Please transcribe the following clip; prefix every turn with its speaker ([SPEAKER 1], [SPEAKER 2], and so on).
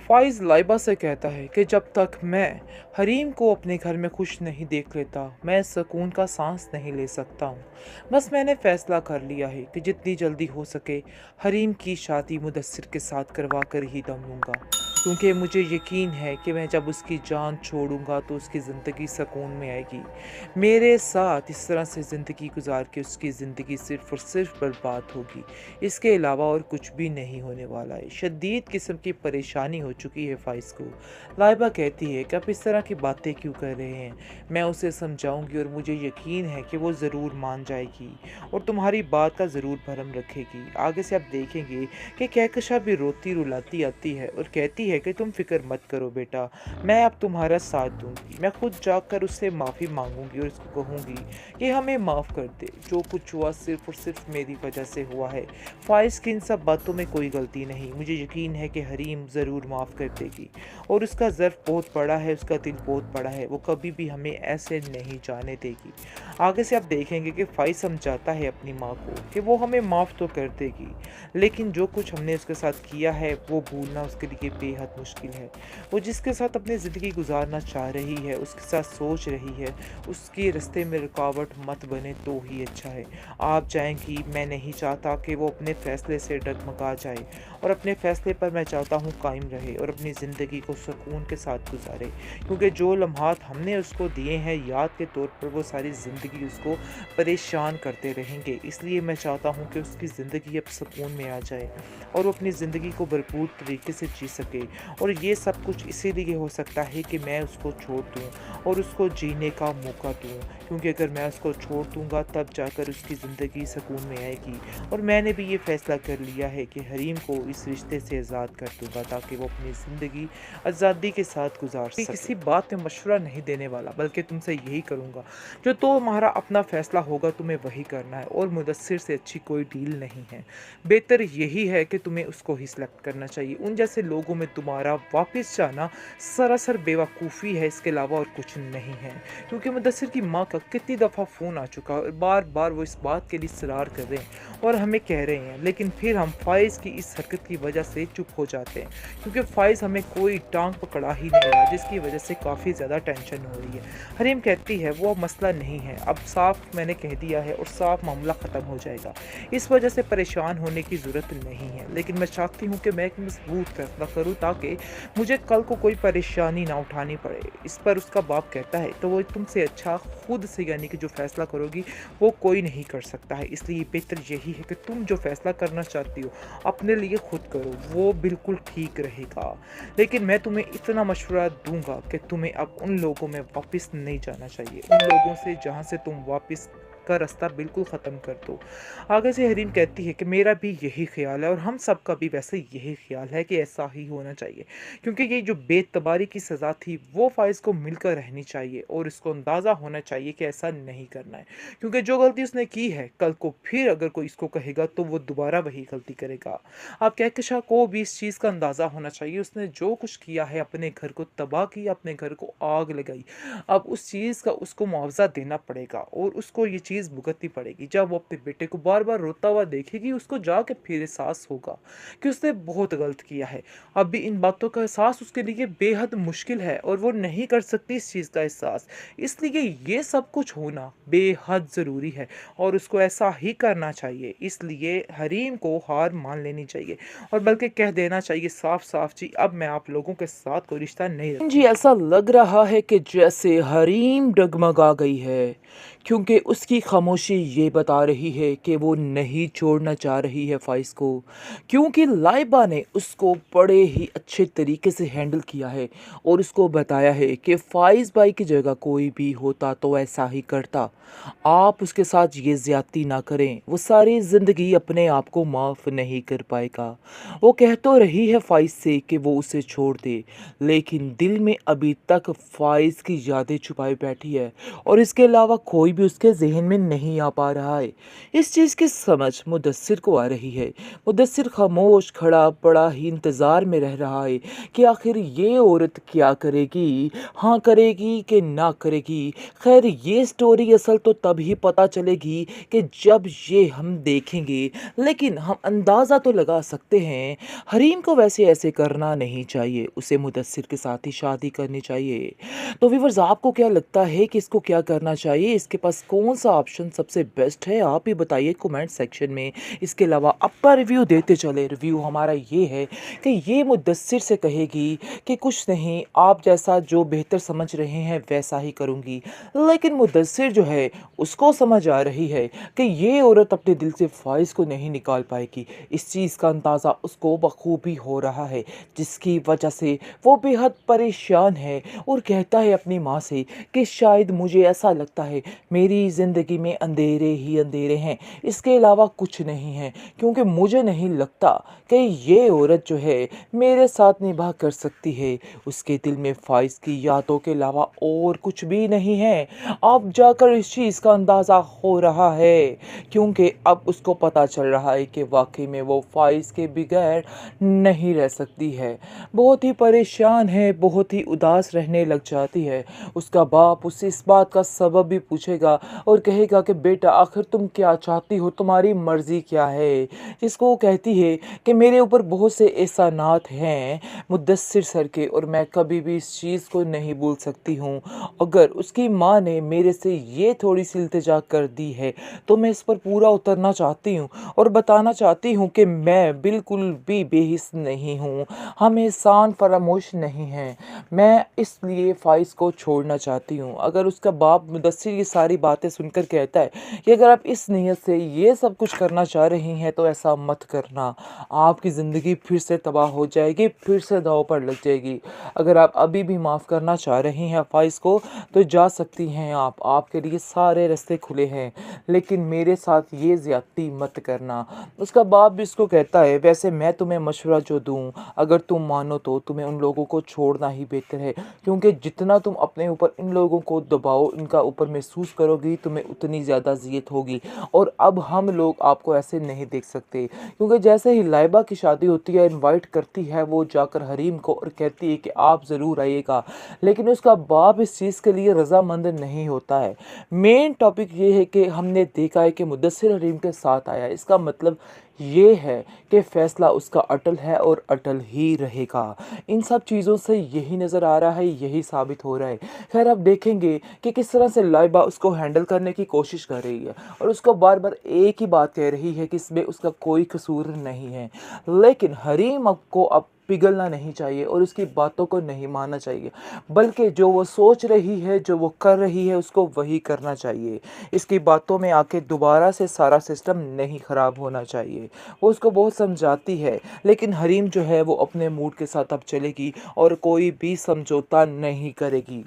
[SPEAKER 1] फ़ाइज़ लाइबा से कहता है कि जब तक मैं हरीम को अपने घर में खुश नहीं देख लेता, मैं सुकून का सांस नहीं ले सकता हूँ। बस मैंने फ़ैसला कर लिया है कि जितनी जल्दी हो सके हरीम की शादी मुदस्सिर के साथ करवा कर ही दम लूँगा। क्योंकि मुझे यकीन है कि मैं जब उसकी जान छोड़ूंगा तो उसकी ज़िंदगी सुकून में आएगी। मेरे साथ इस तरह से ज़िंदगी गुजार के उसकी ज़िंदगी सिर्फ़ और सिर्फ़ बर्बाद होगी। इसके अलावा और कुछ भी नहीं होने वाला है। शदीद किस्म की परेशानी हो चुकी है फ़ाइज़ को। लाइबा कहती है कि आप इस तरह की बातें क्यों कर रहे हैं? मैं उसे समझाऊँगी और मुझे यकीन है कि वो ज़रूर मान जाएगी और तुम्हारी बात का ज़रूर भरम रखेगी। आगे से आप देखेंगे कि कहकशा भी रोती रुलाती आती है और कहती है कि तुम फ़िक्र मत करो बेटा, मैं अब तुम्हारा साथ दूँगी। मैं खुद जाकर उससे माफ़ी माँगूँगी और उसको कहूँगी कि हमें माफ़ कर दे। जो कुछ हुआ सिर्फ़ और सिर्फ़ मेरी वजह से हुआ है। फ़ाइज़ की इन सब बातों में कोई गलती नहीं। मुझे यकीन है कि हरीम ज़रूर माफ़ कर देगी और उसका ज़र्फ़ बहुत बड़ा है, उसका दिल बहुत बड़ा है। वो कभी भी हमें ऐसे नहीं जाने देगी। आगे से आप देखेंगे कि फ़ाइज़ समझाता है अपनी माँ को कि वो हमें माफ़ तो कर देगी, लेकिन जो कुछ हमने उसके साथ किया है वो भूलना उसके लिए बेहद मुश्किल है। वो जिसके साथ अपनी ज़िंदगी गुजारना चाह रही है, उसके साथ सोच रही है, उसके रास्ते में रुकावट मत बने तो ही अच्छा है। आप जाएंगी, मैं नहीं चाहता कि वो अपने फ़ैसले से डगमगा जाए और अपने फ़ैसले पर मैं चाहता हूँ कायम रहे और अपनी ज़िंदगी को सुकून के साथ गुजारे, क्योंकि जो लम्हात हमने उसको दिए हैं याद के तौर पर वो सारी ज़िंदगी उसको परेशान करते रहेंगे। इसलिए मैं चाहता हूँ कि उसकी ज़िंदगी अब सुकून में आ जाए और वो अपनी ज़िंदगी को भरपूर तरीके से जी सके। और ये सब कुछ इसीलिए हो सकता है कि मैं उसको छोड़ दूँ और उसको जीने का मौका दूँ, क्योंकि अगर मैं उसको छोड़ दूँगा तब जाकर उसकी ज़िंदगी सुकून में आएगी। और मैंने भी ये फ़ैसला कर लिया है कि हरीम को इस रिश्ते से आज़ाद कर दूँगा ताकि वो अपनी ज़िंदगी आज़ादी के साथ गुजार सके। किसी बात में मशवरा नहीं देने वाला, बल्कि तुमसे यही करूँगा जो तुम्हारा अपना फ़ैसला होगा तुम्हें वही करना है और मुदस्सिर से अच्छी कोई डील नहीं है। बेहतर यही है कि तुम्हें उसको ही सिलेक्ट करना चाहिए। उन जैसे लोगों में तुम्हारा वापस जाना सरासर बेवकूफ़ी है, इसके अलावा और कुछ नहीं है। क्योंकि मुदस्सिर की माँ का कितनी दफ़ा फ़ोन आ चुका है और बार बार वो इस बात के लिए इसरार कर रहे हैं और हमें कह रहे हैं, लेकिन फिर हम फ़ाइज़ की इस हरकत की वजह से चुप हो जाते हैं, क्योंकि फ़ाइज़ हमें कोई टांग पकड़ा ही नहीं रहा, जिसकी वजह से काफ़ी ज़्यादा टेंशन हो रही है। हरीम कहती है वो मसला नहीं है, अब साफ मैंने कह दिया है और साफ मामला ख़त्म हो जाएगा। इस वजह से परेशान होने की ज़रूरत नहीं है, लेकिन मैं चाहती हूँ कि मैं एक मजबूत फैसला करूँ ताकि मुझे कल को कोई परेशानी ना उठानी पड़े। इस पर उसका बाप कहता है तो वो तुमसे अच्छा खुद से, यानी कि जो फ़ैसला करोगी वो कोई नहीं कर सकता है, इसलिए बेहतर यही है कि तुम जो फ़ैसला करना चाहती हो अपने लिए खुद करो, वो बिल्कुल ठीक रहेगा। लेकिन मैं तुम्हें इतना मशवरा दूंगा कि तुम्हें अब उन लोगों में वापस नहीं जाना चाहिए, उन लोगों से जहाँ से तुम वापस का रास्ता बिल्कुल ख़त्म कर दो। आगे से हरीम कहती है कि मेरा भी यही ख्याल है और हम सब का भी वैसे यही ख्याल है कि ऐसा ही होना चाहिए, क्योंकि ये जो बेतबारी की सज़ा थी वो फ़ाइज़ को मिलकर रहनी चाहिए और इसको अंदाज़ा होना चाहिए कि ऐसा नहीं करना है, क्योंकि जो गलती उसने की है कल को फिर अगर कोई इसको कहेगा तो वो दोबारा वही गलती करेगा। अब कहकशा को भी इस चीज़ का अंदाज़ा होना चाहिए, उसने जो कुछ किया है अपने घर को तबाह किया, अपने घर को आग लगाई, अब उस चीज़ का उसको मुआवजा देना पड़ेगा और उसको ये चीज़ भुगतनी पड़ेगी। जब वो अपने बेटे को बार बार रोता हुआ देखेगी उसको जाके फिर एहसास होगा कि उसने बहुत गलत किया है। अभी इन बातों का एहसास उसके लिए बेहद मुश्किल है और वो नहीं कर सकती इस चीज़ का एहसास, इसलिए ये सब कुछ होना बेहद ज़रूरी है और उसको ऐसा ही करना चाहिए। इसलिए हरीम को हार मान लेनी चाहिए और बल्कि कह देना चाहिए साफ साफ, जी अब मैं आप लोगों के साथ कोई रिश्ता नहीं रखती। जी ऐसा लग रहा है कि जैसे हरीम डगमगा गई है, क्योंकि उसकी खामोशी ये बता रही है कि वो नहीं छोड़ना चाह रही है फ़ाइज़ को, क्योंकि लाइबा ने उसको बड़े ही अच्छे तरीके से हैंडल किया है और उसको बताया है कि फ़ाइज़ भाई की जगह कोई भी होता तो ऐसा ही करता। आप उसके साथ ये ज़्यादती ना करें, वो सारी ज़िंदगी अपने आप को माफ़ नहीं कर पाएगा। वो कह तो रही है फ़ाइज़ से कि वो उसे छोड़ दे, लेकिन दिल में अभी तक फ़ाइज़ की यादें छुपाई बैठी है और इसके अलावा कोई भी उसके ज़हन में में नहीं आ पा रहा है। इस चीज़ की समझ मुदस्सिर को आ रही है। मुदस्सिर खामोश खड़ा बड़ा ही इंतज़ार में रह रहा है कि आखिर ये औरत क्या करेगी, हाँ करेगी कि ना करेगी। खैर ये स्टोरी असल तो तभी पता चलेगी कि जब ये हम देखेंगे, लेकिन हम अंदाज़ा तो लगा सकते हैं हरीम को वैसे ऐसे करना नहीं चाहिए, उसे मुदस्सिर के साथ ही शादी करनी चाहिए। तो व्यूअर्स आपको क्या लगता है कि इसको क्या करना चाहिए, इसके पास कौन सा ऑप्शन सबसे बेस्ट है, आप ही बताइए कमेंट सेक्शन में। इसके अलावा आपका रिव्यू देते चले। रिव्यू हमारा ये है कि ये मुदस्सिर से कहेगी कि कुछ नहीं, आप जैसा जो बेहतर समझ रहे हैं वैसा ही करूँगी, लेकिन मुदस्सिर जो है उसको समझ आ रही है कि ये औरत अपने दिल से फ़ाइज़ को नहीं निकाल पाएगी। इस चीज़ का अंदाज़ा उसको बखूबी हो रहा है, जिसकी वजह से वो बेहद परेशान है और कहता है अपनी माँ से कि शायद मुझे ऐसा लगता है मेरी ज़िंदगी में अंधेरे ही अंधेरे हैं, इसके अलावा कुछ नहीं है, क्योंकि मुझे नहीं लगता कि ये औरत जो है मेरे साथ निभा कर सकती है। उसके दिल में फ़ाइज़ की यादों के अलावा और कुछ भी नहीं है। अब जाकर इस चीज़ का अंदाज़ा हो रहा है, क्योंकि अब उसको पता चल रहा है कि वाक़ई में वो फ़ाइज़ के बगैर नहीं रह सकती है। बहुत ही परेशान है, बहुत ही उदास रहने लग जाती है। उसका बाप उससे इस बात का सबब भी पूछेगा और कहेगा कि बेटा आखिर तुम क्या चाहती हो, तुम्हारी मर्ज़ी क्या है? जिसको वो कहती है कि मेरे ऊपर बहुत से एहसानात हैं मुदस्सिर सर के, और मैं कभी भी इस चीज़ को नहीं भूल सकती हूँ। अगर उसकी माँ ने मेरे से ये थोड़ी-सी इल्तिजा कर दी है, तो मैं इस पर पूरा उतरना चाहती हूँ और बताना चाहती हूँ कि मैं बिल्कुल भी बेहिस नहीं हूँ, हम एहसान फरामोश नहीं हैं। मैं इसलिए फ़ाइज़ को छोड़ना चाहती हूँ। अगर उसका बाप मुदस्सिर ये सारी बातें सुनकर कहता है कि अगर आप इस नीयत से ये सब कुछ करना चाह रही हैं तो ऐसा मत करना, आपकी ज़िंदगी फिर से तबाह हो जाएगी, फिर से दाँव पर लग जाएगी। अगर आप अभी भी माफ़ करना चाह रही हैं फ़ाइज़ को तो जा सकती हैं आप, आपके लिए सारे रास्ते खुले हैं, लेकिन मेरे साथ ये ज़्यादती मत करना। उसका बाप भी उसको कहता है वैसे मैं तुम्हें मशवरा जो दूँ, अगर तुम मानो तो तुम्हें उन लोगों को छोड़ना ही बेहतर है, क्योंकि जितना तुम अपने ऊपर इन लोगों को दबाओ, इनका ऊपर महसूस करोगी, तुम्हें उतनी ज़्यादा अज़ियत होगी। और अब हम लोग आपको ऐसे नहीं देख सकते, क्योंकि जैसे ही लाइबा की शादी होती है, इनवाइट करती है वो जाकर हरीम को और कहती है कि आप ज़रूर आइएगा, लेकिन उसका बाप इस चीज़ के लिए रज़ामंद नहीं होता है। मेन टॉपिक ये है कि हमने देखा है कि मुदस्सिर हरीम के साथ आया, इसका मतलब ये है कि फ़ैसला उसका अटल है और अटल ही रहेगा। इन सब चीज़ों से यही नज़र आ रहा है, यही साबित हो रहा है। खैर आप देखेंगे कि किस तरह से लाइबा उसको हैंडल करने की कोशिश कर रही है और उसको बार-बार एक ही बात कह रही है कि इसमें उसका कोई कसूर नहीं है। लेकिन हरीम को अब पिघलना नहीं चाहिए और उसकी बातों को नहीं मानना चाहिए, बल्कि जो वो सोच रही है, जो वो कर रही है, उसको वही करना चाहिए। इसकी बातों में आके दोबारा से सारा सिस्टम नहीं ख़राब होना चाहिए। वो उसको बहुत समझाती है, लेकिन हरीम जो है वो अपने मूड के साथ अब चलेगी और कोई भी समझौता नहीं करेगी।